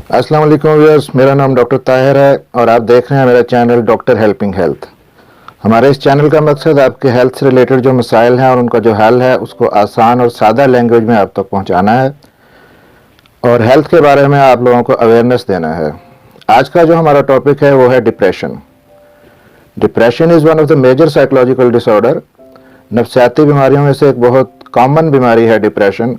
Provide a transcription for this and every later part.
अस्सलाम वालेकुम व्यूअर्स, मेरा नाम डॉक्टर ताहिर है और आप देख रहे हैं मेरा चैनल डॉक्टर हेल्पिंग हेल्थ। हमारे इस चैनल का मकसद आपके हेल्थ से रिलेटेड जो मसाइल हैं और उनका जो हल है उसको आसान और सादा लैंग्वेज में आप तक पहुंचाना है और हेल्थ के बारे में आप लोगों को अवेयरनेस देना है। आज का जो हमारा टॉपिक है वो है depression. Depression is one of the major psychological disorder. नफ्सियाती बीमारियों में से एक बहुत कॉमन बीमारी है डिप्रेशन।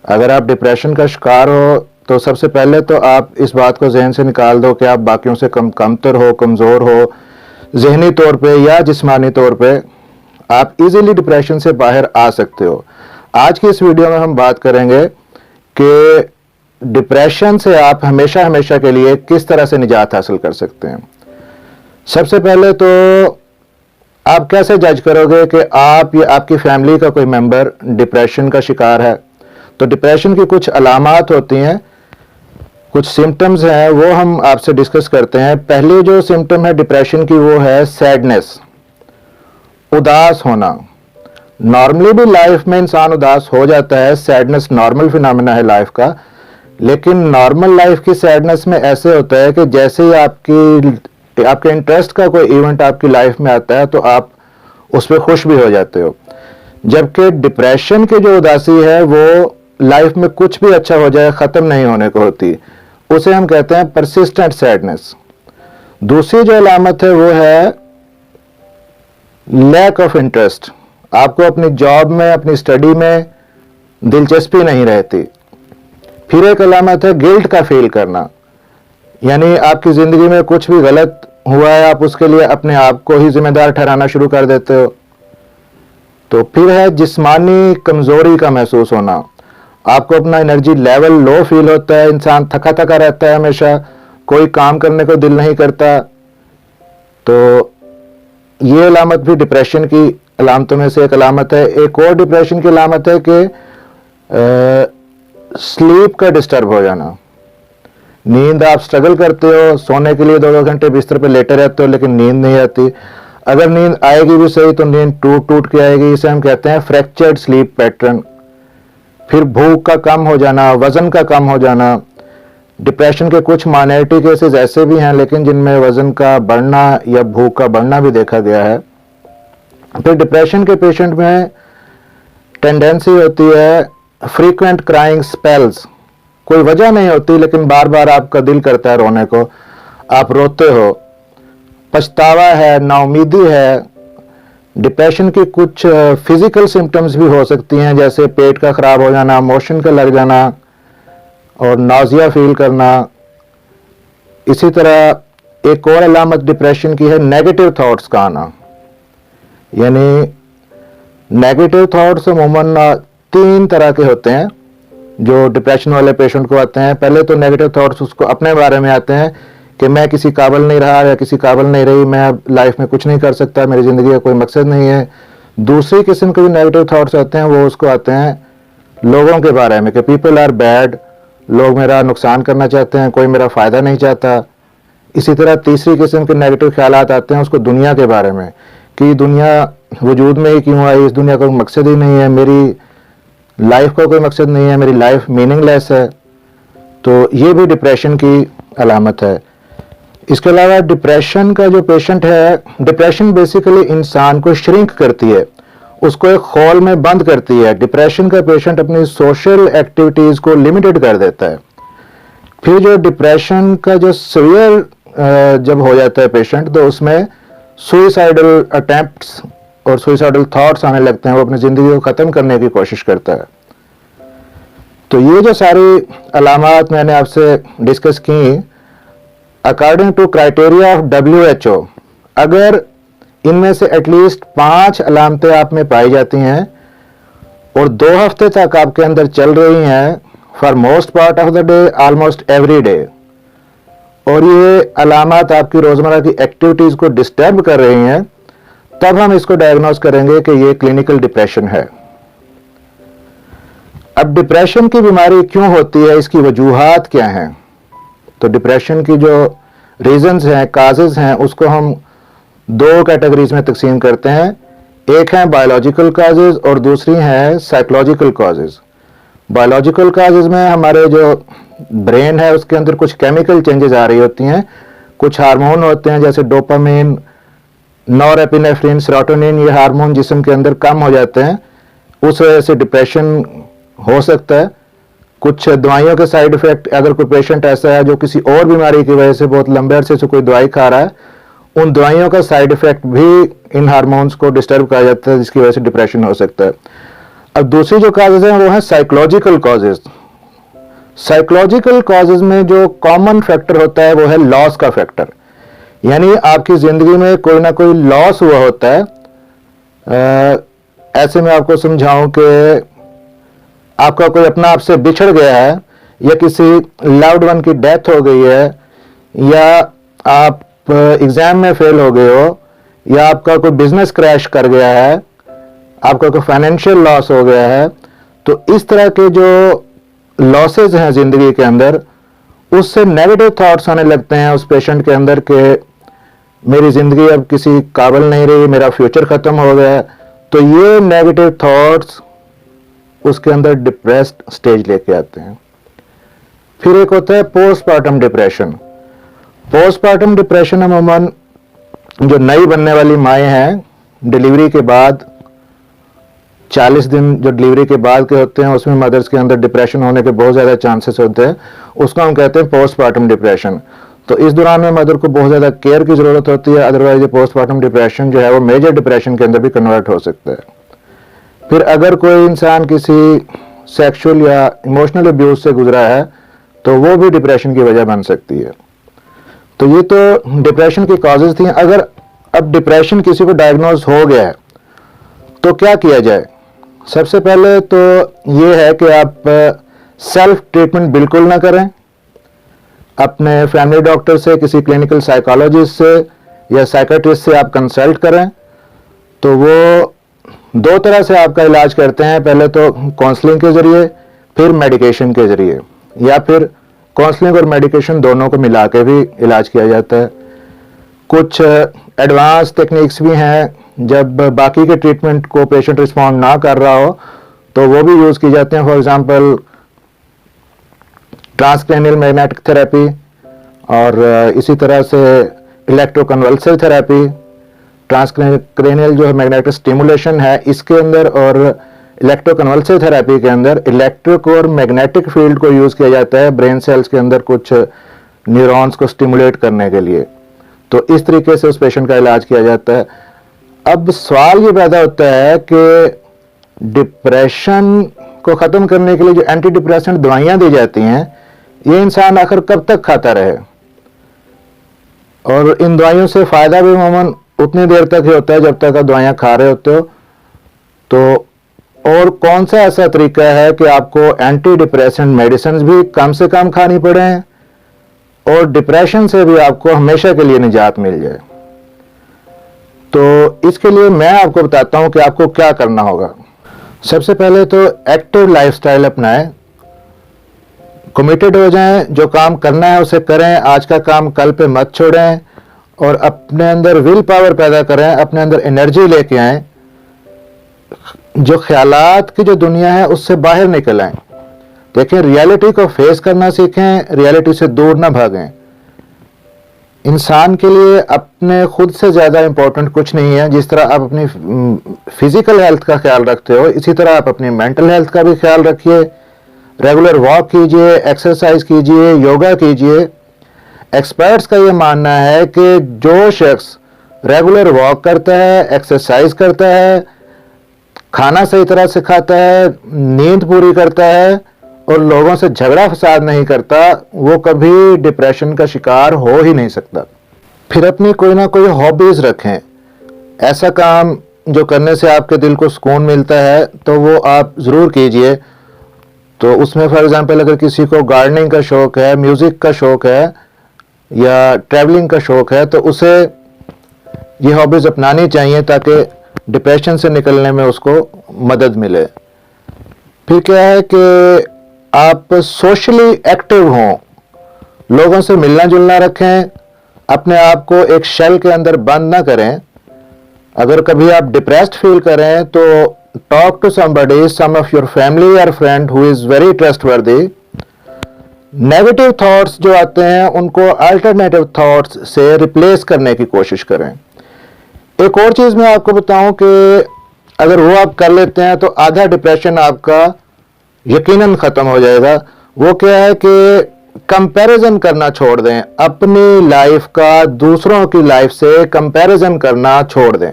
अगर आप डिप्रेशन का शिकार हो तो सबसे पहले तो आप इस बात को जहन से निकाल दो कि आप बाकियों से कमतर हो, कमज़ोर हो, जहनी तौर पे या जिस्मानी तौर पे आप इजीली डिप्रेशन से बाहर आ सकते हो। आज की इस वीडियो में हम बात करेंगे कि डिप्रेशन से आप हमेशा हमेशा के लिए किस तरह से निजात हासिल कर सकते हैं। सबसे पहले तो आप कैसे जज करोगे कि आप या आपकी फैमिली का कोई मेंबर डिप्रेशन का शिकार है। तो डिप्रेशन की कुछ अलामात होती हैं, कुछ सिम्टम्स हैं, वो हम आपसे डिस्कस करते हैं। पहले जो सिम्टम है डिप्रेशन की वो है सैडनेस, उदास होना। नॉर्मली भी लाइफ में इंसान उदास हो जाता है, सैडनेस नॉर्मल फिनोमेना है लाइफ का, लेकिन नॉर्मल लाइफ की सैडनेस में ऐसे होता है कि जैसे ही आपके इंटरेस्ट का कोई इवेंट आपकी लाइफ में आता है तो आप उस पर खुश भी हो जाते हो। जबकि डिप्रेशन की जो उदासी है वो लाइफ में कुछ भी अच्छा हो जाए ख़त्म नहीं होने को होती, उसे हम कहते हैं परसिस्टेंट सैडनेस। दूसरी जो अलामत है वो है लैक ऑफ इंटरेस्ट। आपको अपनी जॉब में, अपनी स्टडी में दिलचस्पी नहीं रहती। फिर एक अलामत है गिल्ट का फील करना, यानी आपकी ज़िंदगी में कुछ भी गलत हुआ है, आप उसके लिए अपने आप को ही जिम्मेदार ठहराना शुरू कर देते हो। तो फिर है जिस्मानी कमज़ोरी का महसूस होना। आपको अपना एनर्जी लेवल लो फील होता है, इंसान थका थका रहता है, हमेशा कोई काम करने को दिल नहीं करता। तो ये अलामत भी डिप्रेशन की अलामतों में से एक अलामत है। एक और डिप्रेशन की अलामत है कि स्लीप का डिस्टर्ब हो जाना। नींद आप स्ट्रगल करते हो, सोने के लिए 2-2 घंटे बिस्तर पर लेटे रहते हो लेकिन नींद नहीं आती। अगर नींद आएगी भी सही तो नींद टूट टूट के आएगी। इसे हम कहते हैं फ्रैक्चर्ड स्लीप पैटर्न। फिर भूख का कम हो जाना, वजन का कम हो जाना। डिप्रेशन के कुछ माइनॉरिटी केसेस ऐसे भी हैं लेकिन जिनमें वजन का बढ़ना या भूख का बढ़ना भी देखा गया है। फिर डिप्रेशन के पेशेंट में टेंडेंसी होती है फ्रीक्वेंट क्राइंग स्पेल्स। कोई वजह नहीं होती लेकिन बार बार आपका दिल करता है रोने को, आप रोते हो। पछतावा है, नाउमीदी है। डिप्रेशन की कुछ फिजिकल सिम्टम्स भी हो सकती हैं, जैसे पेट का खराब हो जाना, मोशन का लग जाना और नाजिया फील करना। इसी तरह एक और अलामत डिप्रेशन की है नेगेटिव थॉट्स का आना। यानी नेगेटिव थॉट्स अमूमन 3 तरह के होते हैं जो डिप्रेशन वाले पेशेंट को आते हैं। पहले तो नेगेटिव थॉट्स उसको अपने बारे में आते हैं कि मैं किसी काबिल नहीं रहा या किसी काबिल नहीं रही, मैं अब लाइफ में कुछ नहीं कर सकता, मेरी ज़िंदगी का कोई मकसद नहीं है। दूसरी किस्म के जो नेगेटिव थॉट्स आते हैं वो उसको आते हैं लोगों के बारे में कि पीपल आर बैड, लोग मेरा नुकसान करना चाहते हैं, कोई मेरा फ़ायदा नहीं चाहता। इसी तरह तीसरी किस्म के नेगेटिव ख्यालात आते हैं उसको दुनिया के बारे में कि दुनिया वजूद में ही क्यों आई, इस दुनिया का कोई मकसद ही नहीं है, मेरी लाइफ का कोई मकसद नहीं है, मेरी लाइफ मीनिंगलेस है। तो ये भी डिप्रेशन की अलामत है। इसके अलावा डिप्रेशन का जो पेशेंट है, डिप्रेशन बेसिकली इंसान को श्रिंक करती है, उसको एक खौल में बंद करती है। डिप्रेशन का पेशेंट अपनी सोशल एक्टिविटीज़ को लिमिटेड कर देता है। फिर जो डिप्रेशन का जो सीवियर जब हो जाता है पेशेंट तो उसमें सुइसाइडल अटेम्प्ट्स और सुइसाइडल थॉट्स आने लगते हैं, वो अपनी ज़िंदगी को ख़त्म करने की कोशिश करता है। तो ये जो सारी अलामात मैंने आपसे डिस्कस की, according to criteria of WHO, अगर इनमें से एटलीस्ट 5 अलामतें आप में पाई जाती हैं और 2 हफ्ते तक आपके अंदर चल रही हैं, for most part of the day, almost every day, और ये अलामत आपकी रोज़मर्रा की एक्टिविटीज़ को डिस्टर्ब कर रही हैं, तब हम इसको डायग्नोज करेंगे कि ये क्लिनिकल डिप्रेशन है। अब डिप्रेशन की बीमारी क्यों होती है, इसकी वजूहात क्या हैं? तो डिप्रेशन की जो रीजंस हैं, काजेज हैं, उसको हम 2 कैटेगरीज में तकसीम करते हैं। एक है बायोलॉजिकल काजेज और दूसरी है साइकोलॉजिकल काजेज। बायोलॉजिकल काजेज में हमारे जो ब्रेन है उसके अंदर कुछ केमिकल चेंजेस आ रही होती हैं, कुछ हार्मोन होते हैं जैसे डोपामिन, नॉरएपिनेफ्रिन, सेरोटोनिन, ये हार्मोन जिस्म के अंदर कम हो जाते हैं, उस वजह से डिप्रेशन हो सकता है। कुछ दवाइयों के साइड इफेक्ट, अगर कोई पेशेंट ऐसा है जो किसी और बीमारी की वजह से बहुत लंबे अरसे से कोई दवाई खा रहा है, उन दवाइयों का साइड इफेक्ट भी इन हार्मोन्स को डिस्टर्ब किया जाता है, जिसकी वजह से डिप्रेशन हो सकता है। अब दूसरी जो काजेज हैं वो है साइकोलॉजिकल कॉजेज। साइकोलॉजिकल कॉजेज में जो कॉमन फैक्टर होता है वो है लॉस का फैक्टर, यानी आपकी जिंदगी में कोई ना कोई लॉस हुआ होता है। ऐसे में आपको समझाऊं कि आपका कोई अपना आपसे बिछड़ गया है, या किसी लव्ड वन की डेथ हो गई है, या आप एग्जाम में फेल हो गए हो, या आपका कोई बिजनेस क्रैश कर गया है, आपका कोई फाइनेंशियल लॉस हो गया है, तो इस तरह के जो लॉसेज हैं जिंदगी के अंदर, उससे नेगेटिव थॉट्स आने लगते हैं उस पेशेंट के अंदर कि मेरी जिंदगी अब किसी काबिल नहीं रही, मेरा फ्यूचर खत्म हो गया। तो ये नेगेटिव थॉट्स उसके अंदर डिप्रेस्ड स्टेज लेके आते हैं। फिर एक होता है पोस्टमार्टम डिप्रेशन। पोस्टमार्टम डिप्रेशन अमूमन जो नई बनने वाली माएँ हैं, डिलीवरी के बाद 40 दिन जो डिलीवरी के बाद के होते हैं, उसमें मदर्स के अंदर डिप्रेशन होने के बहुत ज़्यादा चांसेस होते हैं, उसको हम कहते हैं पोस्टमार्टम डिप्रेशन। तो इस दौरान में मदर को बहुत ज़्यादा केयर की ज़रूरत होती है, अदरवाइज ये पोस्टमार्टम डिप्रेशन जो है वो मेजर डिप्रेशन के अंदर भी कन्वर्ट हो सकता है। फिर अगर कोई इंसान किसी सेक्सुअल या इमोशनल अब्यूज से गुजरा है तो वो भी डिप्रेशन की वजह बन सकती है। तो ये तो डिप्रेशन की कॉजेज थी। अगर अब डिप्रेशन किसी को डायग्नोज हो गया है तो क्या किया जाए? सबसे पहले तो ये है कि आप सेल्फ ट्रीटमेंट बिल्कुल ना करें। अपने फैमिली डॉक्टर से, किसी क्लिनिकल साइकोलॉजिस्ट से या साइकेट्रिस्ट से आप कंसल्ट करें। तो वो दो तरह से आपका इलाज करते हैं, पहले तो काउंसलिंग के जरिए, फिर मेडिकेशन के जरिए, या फिर काउंसलिंग और मेडिकेशन दोनों को मिला के भी इलाज किया जाता है। कुछ एडवांस टेक्निक्स भी हैं, जब बाकी के ट्रीटमेंट को पेशेंट रिस्पॉन्ड ना कर रहा हो तो वो भी यूज़ की जाते हैं। For example transcranial magnetic therapy, और इसी तरह से इलेक्ट्रोकन्वल्सिव थेरेपी। ट्रांसक्रेनियल जो है मैग्नेटिक स्टिमुलेशन है इसके अंदर, और इलेक्ट्रोकन्वल्सिव थेरेपी के अंदर इलेक्ट्रिक और मैग्नेटिक फील्ड को यूज़ किया जाता है ब्रेन सेल्स के अंदर कुछ न्यूरॉन्स को स्टिमुलेट करने के लिए। तो इस तरीके से उस पेशेंट का इलाज किया जाता है। अब सवाल ये पैदा होता है कि डिप्रेशन को ख़त्म करने के लिए जो एंटी डिप्रेसेंट दवाइयाँ दी जाती हैं, ये इंसान आखिर कब तक खाता रहे, और इन दवाइयों से फ़ायदा भी अमूमन उतनी देर तक ही होता है जब तक आप दवाइयाँ खा रहे होते हो। तो और कौन सा ऐसा तरीका है कि आपको एंटी डिप्रेसेंट मेडिसिन भी कम से कम खानी पड़े और डिप्रेशन से भी आपको हमेशा के लिए निजात मिल जाए? तो इसके लिए मैं आपको बताता हूं कि आपको क्या करना होगा। सबसे पहले तो एक्टिव लाइफस्टाइल अपनाएं, कमिटेड हो जाएं, जो काम करना है उसे करें, आज का काम कल पे मत छोड़ें, और अपने अंदर विल पावर पैदा करें, अपने अंदर एनर्जी लेके आएं, जो ख्यालात की जो दुनिया है उससे बाहर निकल आएं। देखिए, रियलिटी को फेस करना सीखें, रियलिटी से दूर ना भागें। इंसान के लिए अपने खुद से ज़्यादा इंपॉर्टेंट कुछ नहीं है। जिस तरह आप अपनी फिजिकल हेल्थ का ख्याल रखते हो, इसी तरह आप अपनी मेंटल हेल्थ का भी ख्याल रखिए। रेगुलर वॉक कीजिए, एक्सरसाइज कीजिए, योगा कीजिए। एक्सपर्ट्स का ये मानना है कि जो शख्स रेगुलर वॉक करता है, एक्सरसाइज करता है, खाना सही तरह से खाता है, नींद पूरी करता है और लोगों से झगड़ा फसाद नहीं करता, वो कभी डिप्रेशन का शिकार हो ही नहीं सकता। फिर अपनी कोई ना कोई हॉबीज रखें, ऐसा काम जो करने से आपके दिल को सुकून मिलता है तो वो आप ज़रूर कीजिए। तो उसमें फॉर एग्जांपल अगर किसी को गार्डनिंग का शौक है, म्यूज़िक का शौक है या ट्रैवलिंग का शौक है, तो उसे ये हॉबीज़ अपनानी चाहिए ताकि डिप्रेशन से निकलने में उसको मदद मिले। फिर क्या है कि आप सोशली एक्टिव हों, लोगों से मिलना जुलना रखें, अपने आप को एक शेल के अंदर बंद ना करें। अगर कभी आप डिप्रेस्ड फील करें तो talk to somebody, some of your family और friend who is very trustworthy, negative thoughts जो आते हैं उनको अल्टरनेटिव थॉट्स से रिप्लेस करने की कोशिश करें। एक और चीज मैं आपको बताऊं कि अगर वो आप कर लेते हैं तो आधा डिप्रेशन आपका यकीनन खत्म हो जाएगा। वो क्या है कि कंपैरिजन करना छोड़ दें, अपनी लाइफ का दूसरों की लाइफ से कंपैरिजन करना छोड़ दें।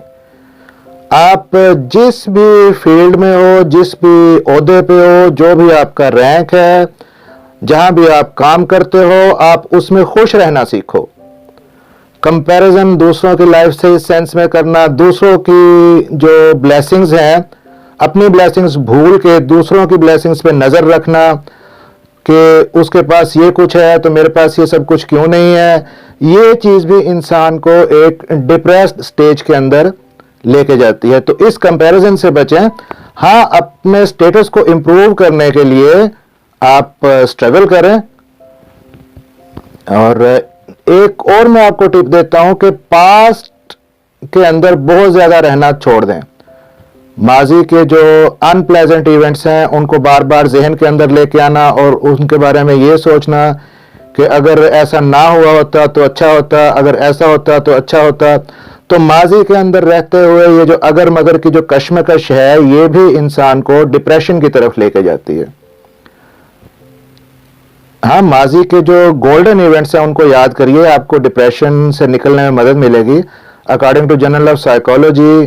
आप जिस भी फील्ड में हो, जिस भी ओहदे पे हो, जो भी आपका रैंक है, जहां भी आप काम करते हो, आप उसमें खुश रहना सीखो। कंपैरिजन दूसरों की लाइफ से इस सेंस में करना, दूसरों की जो ब्लेसिंग्स हैं अपनी ब्लेसिंग्स भूल के दूसरों की ब्लेसिंग्स पे नजर रखना कि उसके पास ये कुछ है तो मेरे पास ये सब कुछ क्यों नहीं है, ये चीज भी इंसान को एक डिप्रेस्ड स्टेज के अंदर लेके जाती है। तो इस कंपैरिजन से बचें। हाँ, अपने स्टेटस को इंप्रूव करने के लिए आप स्ट्रगल करें। और एक और मैं आपको टिप देता हूं कि पास्ट के अंदर बहुत ज्यादा रहना छोड़ दें। माजी के जो अनप्लेजेंट इवेंट्स हैं उनको बार बार जहन के अंदर लेके आना और उनके बारे में ये सोचना कि अगर ऐसा ना हुआ होता तो अच्छा होता, अगर ऐसा होता तो अच्छा होता। तो माजी के अंदर रहते हुए ये जो अगर मगर की जो कश्मकश है ये भी इंसान को डिप्रेशन की तरफ लेके जाती है। हाँ, माजी के जो गोल्डन इवेंट्स हैं उनको याद करिए, आपको डिप्रेशन से निकलने में मदद मिलेगी। According to journal of psychology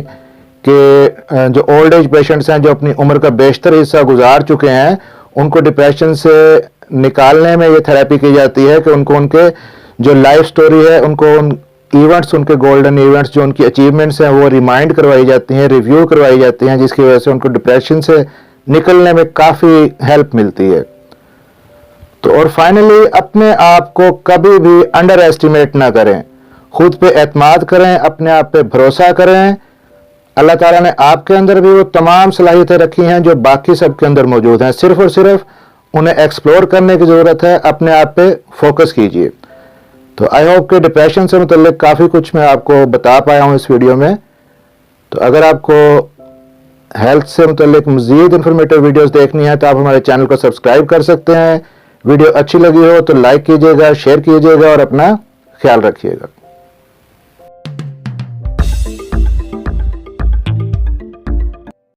के जो ओल्ड एज पेशेंट्स हैं जो अपनी उम्र का बेशतर हिस्सा गुजार चुके हैं, उनको डिप्रेशन से निकालने में ये थेरेपी की जाती है कि उनको उनके जो लाइफ स्टोरी है, उनको उन इवेंट्स, उनके गोल्डन इवेंट्स, जो उनकी अचीवमेंट्स हैं वो रिमाइंड करवाई जाती हैं, रिव्यू करवाई जाती हैं, जिसकी वजह से उनको डिप्रेशन से निकलने में काफ़ी हेल्प मिलती है। तो और फाइनली, अपने आप को कभी भी अंडर एस्टिमेट ना करें, खुद पे एतमाद करें, अपने आप पे भरोसा करें। अल्लाह ताला ने आपके अंदर भी वो तमाम सलाहियतें रखी हैं जो बाकी सबके अंदर मौजूद हैं, सिर्फ और सिर्फ उन्हें एक्सप्लोर करने की ज़रूरत है। अपने आप पे फोकस कीजिए। तो आई होप कि डिप्रेशन से मुतल्लिक काफ़ी कुछ मैं आपको बता पाया हूँ इस वीडियो में। तो अगर आपको हेल्थ से मुतल्लिक मज़ीद इंफॉर्मेटिव वीडियोस देखनी है तो आप हमारे चैनल को सब्सक्राइब कर सकते हैं। वीडियो अच्छी लगी हो तो लाइक कीजिएगा, शेयर कीजिएगा और अपना ख्याल रखिएगा।